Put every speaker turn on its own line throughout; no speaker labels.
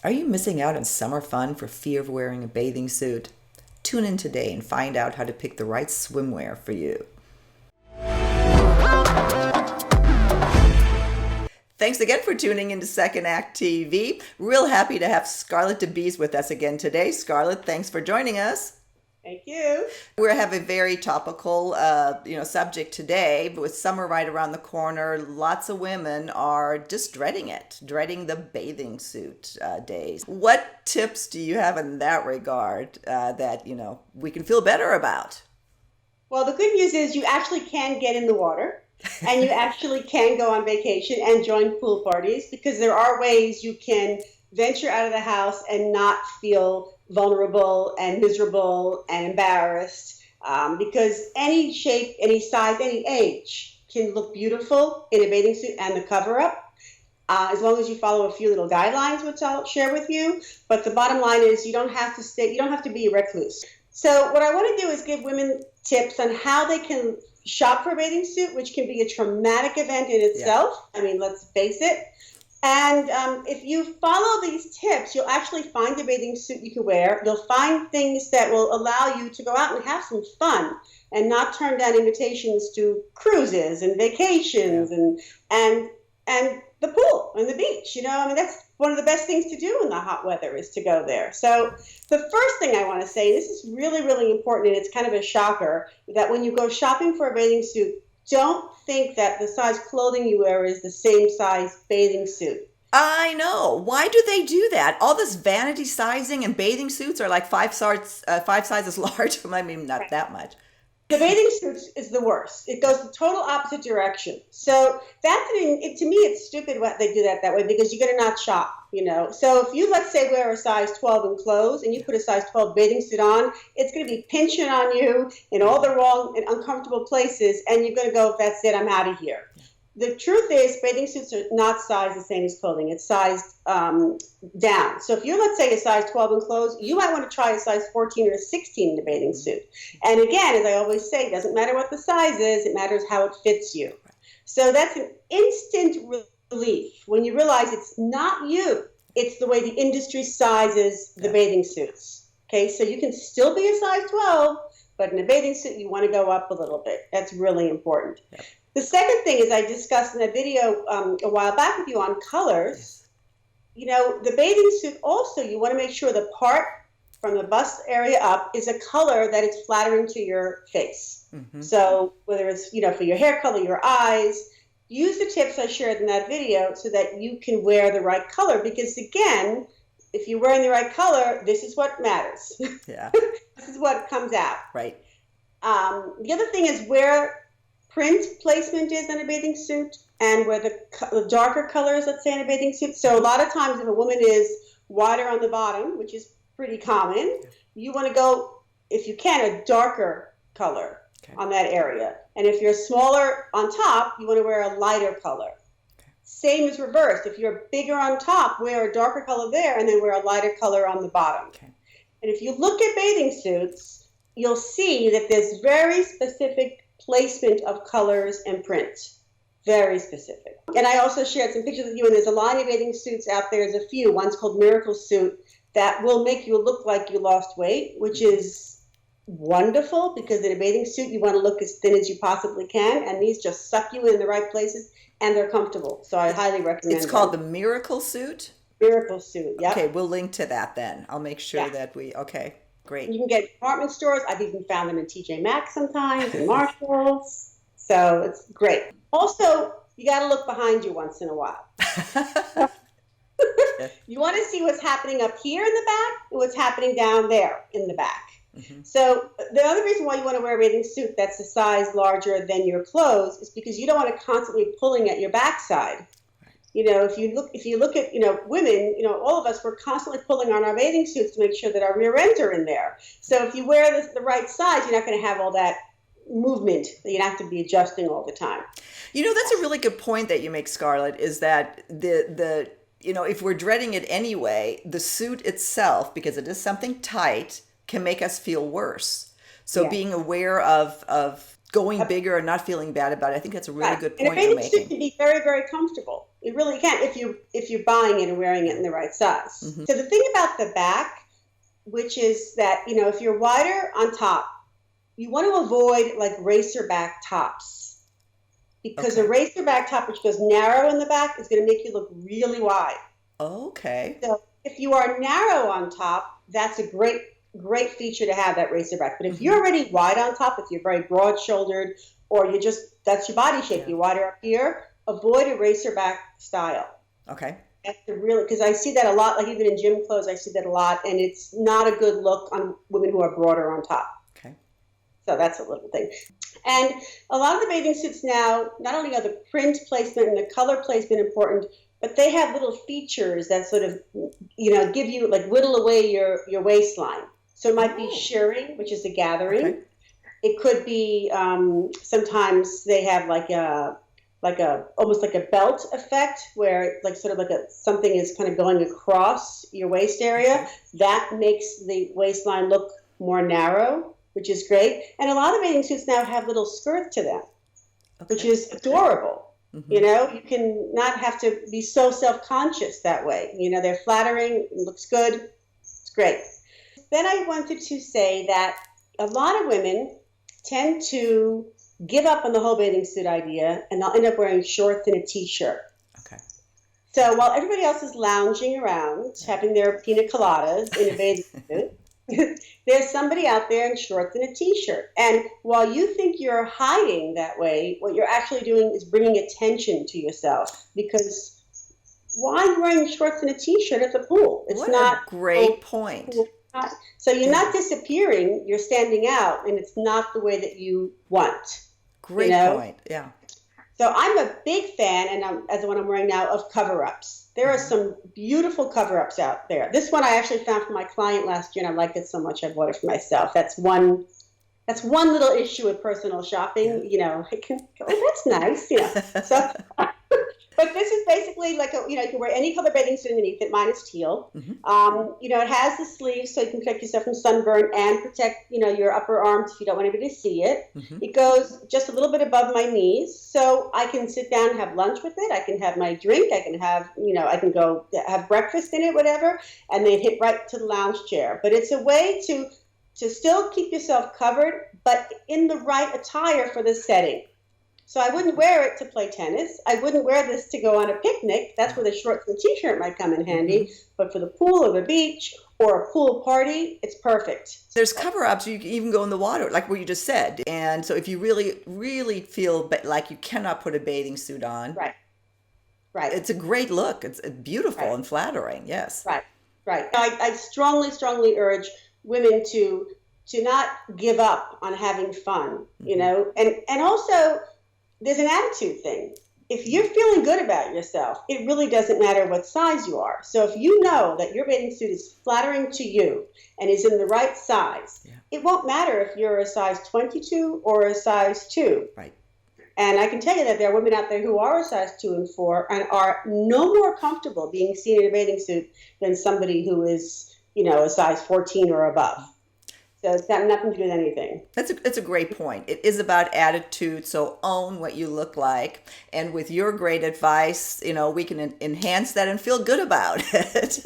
Are you missing out on summer fun for fear of wearing a bathing suit? Tune in today and find out how to pick the right swimwear for you. Thanks again for tuning into Second Act TV. Real happy to have Scarlett De Bease with us again today. Scarlett, thanks for joining us.
Thank you.
We have a very topical, subject today. But with summer right around the corner, lots of women are just dreading it, dreading the bathing suit days. What tips do you have in that regard that we can feel better about?
Well, the good news is you actually can get in the water and you actually can go on vacation and join pool parties because there are ways you can venture out of the house and not feel vulnerable and miserable and embarrassed because any shape, any size, any age can look beautiful in a bathing suit and the cover up. As long as you follow a few little guidelines, which I'll share with you. But the bottom line is you don't have to be a recluse. So what I want to do is give women tips on how they can shop for a bathing suit, which can be a traumatic event in itself. Yeah. I mean, let's face it. And if you follow these tips, you'll actually find a bathing suit you can wear. You'll find things that will allow you to go out and have some fun and not turn down invitations to cruises and vacations and the pool and the beach. That's one of the best things to do in the hot weather is to go there. So the first thing I want to say, this is really, really important, and it's kind of a shocker, that when you go shopping for a bathing suit, don't think that the size clothing you wear is the same size bathing suit.
I know. Why do they do that? All this vanity sizing and bathing suits are like five sizes large. I mean, not that much.
The bathing suit is the worst. It goes the total opposite direction. So to me, it's stupid what they do that way because you're going to not shop, So if you, let's say, wear a size 12 in clothes and you put a size 12 bathing suit on, it's going to be pinching on you in all the wrong and uncomfortable places. And you're going to go, that's it, I'm out of here. The truth is, bathing suits are not sized the same as clothing. It's sized down. So if you're, let's say, a size 12 in clothes, you might want to try a size 14 or a 16 in a bathing suit. And again, as I always say, it doesn't matter what the size is. It matters how it fits you. So that's an instant relief when you realize it's not you. It's the way the industry sizes the bathing suits. Okay, so you can still be a size 12, but in a bathing suit, you want to go up a little bit. That's really important. Yep. The second thing is I discussed in a video a while back with you on colors. The bathing suit also, you want to make sure the part from the bust area up is a color that is flattering to your face. Mm-hmm. So whether it's, for your hair color, your eyes, use the tips I shared in that video so that you can wear the right color. Because again, if you're wearing the right color, this is what matters. Yeah. This is what comes out.
Right.
The other thing is where print placement is in a bathing suit and where the darker colors, let's say, in a bathing suit. So a lot of times if a woman is wider on the bottom, which is pretty common, you want to go, if you can, a darker color on that area. And if you're smaller on top, you want to wear a lighter color. Okay. Same as reversed. If you're bigger on top, wear a darker color there and then wear a lighter color on the bottom. Okay. And if you look at bathing suits, you'll see that there's very specific placement of colors and print. Very specific. And I also shared some pictures with you, and there's a line of bathing suits out there. There's a few. One's called Miracle Suit that will make you look like you lost weight, which is wonderful because in a bathing suit, you want to look as thin as you possibly can, and these just suck you in the right places, and they're comfortable. So I highly recommend
It's called the Miracle Suit?
Miracle Suit, yeah.
Okay, we'll link to that then. I'll make sure that okay. Great.
You can get department stores. I've even found them in TJ Maxx sometimes and Marshalls. So it's great. Also, you got to look behind you once in a while. You want to see what's happening up here in the back and what's happening down there in the back. Mm-hmm. So the other reason why you want to wear a bathing suit that's a size larger than your clothes is because you don't want to constantly be pulling at your backside. If you look at, women, all of us, we're constantly pulling on our bathing suits to make sure that our rear ends are in there. So if you wear the right size, you're not going to have all that movement that you have to be adjusting all the time.
That's a really good point that you make, Scarlett, is that if we're dreading it anyway, the suit itself, because it is something tight, can make us feel worse. So being aware of going bigger and not feeling bad about it. I think that's a really
Right.
good
And a
point you're
bathing suit
making.
can be very, very comfortable. It really can if you're buying it and wearing it in the right size.
Mm-hmm.
So the thing about the back, which is that, if you're wider on top, you want to avoid like racer back tops, because a racer back top, which goes narrow in the back, is going to make you look really wide.
Okay.
So if you are narrow on top, that's a great feature to have, that racer back. But if you're already wide on top, if you're very broad shouldered, or that's your body shape, you're wider up here, avoid a racer back style.
Okay.
That's because I see that a lot, like even in gym clothes, I see that a lot, and it's not a good look on women who are broader on top.
Okay.
So that's a little thing. And a lot of the bathing suits now, not only are the print placement and the color placement important, but they have little features that sort of, give you, like, whittle away your waistline. So it might be shearing, which is a gathering.
Okay.
It could be, sometimes they have like a almost like a belt effect, where like sort of like something is kind of going across your waist area. That makes the waistline look more narrow, which is great. And a lot of bathing suits now have little skirts to them, which is adorable.
Mm-hmm.
You can not have to be so self-conscious that way. They're flattering, it looks good, it's great. Then I wanted to say that a lot of women tend to give up on the whole bathing suit idea, and they'll end up wearing shorts and a t-shirt.
Okay.
So while everybody else is lounging around, having their pina coladas in a bathing suit, there's somebody out there in shorts and a t-shirt. And while you think you're hiding that way, what you're actually doing is bringing attention to yourself. Because why are you wearing shorts and a t-shirt at the pool? It's
what
not
a great point.
So you're not disappearing, you're standing out, and it's not the way that you want.
Great point, yeah.
So I'm a big fan, and as the one I'm wearing now, of cover-ups. There are some beautiful cover-ups out there. This one I actually found for my client last year, and I liked it so much I bought it for myself. That's one little issue with personal shopping. I can go, oh, that's nice. So, but this is basically like you can wear any color bathing suit underneath it. Mine is teal.
Mm-hmm.
It has the sleeves so you can protect yourself from sunburn and protect, your upper arms if you don't want anybody to see it.
Mm-hmm.
It goes just a little bit above my knees, so I can sit down and have lunch with it. I can have my drink. I can have, I can go have breakfast in it, whatever, and then hit right to the lounge chair. But it's a way to still keep yourself covered, but in the right attire for the setting. So I wouldn't wear it to play tennis. I wouldn't wear this to go on a picnic. That's where the shorts and t-shirt might come in handy. Mm-hmm. But for the pool or the beach or a pool party, it's perfect.
There's cover-ups. You can even go in the water, like what you just said. And so if you really, really feel like you cannot put a bathing suit on,
right,
it's a great look. It's beautiful and flattering. Yes.
Right. I strongly, strongly urge women to not give up on having fun. And also, there's an attitude thing. If you're feeling good about yourself, it really doesn't matter what size you are. So if you know that your bathing suit is flattering to you and is in the right size, it won't matter if you're a size 22 or a size 2.
Right.
And I can tell you that there are women out there who are a size 2 and 4 and are no more comfortable being seen in a bathing suit than somebody who is, a size 14 or above. So it's got nothing to do with anything.
That's a great point. It is about attitude. So own what you look like. And with your great advice, we can enhance that and feel good about it.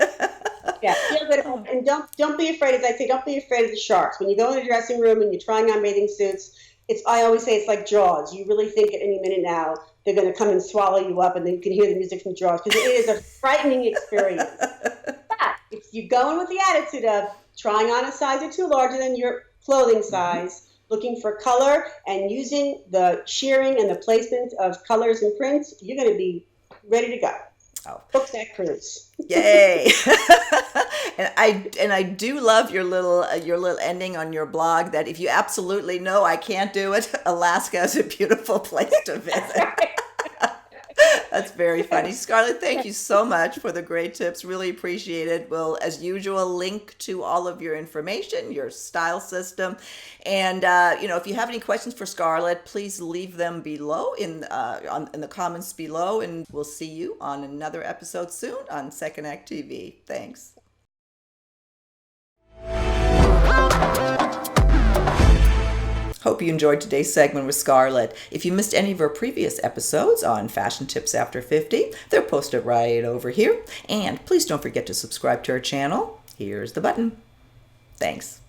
Yeah, feel good about it. And don't be afraid, as I say, don't be afraid of the sharks. When you go in the dressing room and you're trying on bathing suits, I always say it's like Jaws. You really think at any minute now they're going to come and swallow you up, and then you can hear the music from Jaws, because it is a frightening experience. But if you go in with the attitude of trying on a size or 2 larger than your clothing size, looking for color, and using the shearing and the placement of colors and prints, you're going to be ready to go.
Oh.
Book that cruise.
Yay! and I do love your little ending on your blog, that if you absolutely know I can't do it, Alaska is a beautiful place to visit. That's very funny. Scarlett, thank you so much for the great tips. Really appreciate it. We'll, as usual, link to all of your information, your style system. And, if you have any questions for Scarlett, please leave them below in the comments below. And we'll see you on another episode soon on Second Act TV. Thanks. Hope you enjoyed today's segment with Scarlett. If you missed any of our previous episodes on Fashion Tips After 50, they're posted right over here. And please don't forget to subscribe to our channel. Here's the button. Thanks.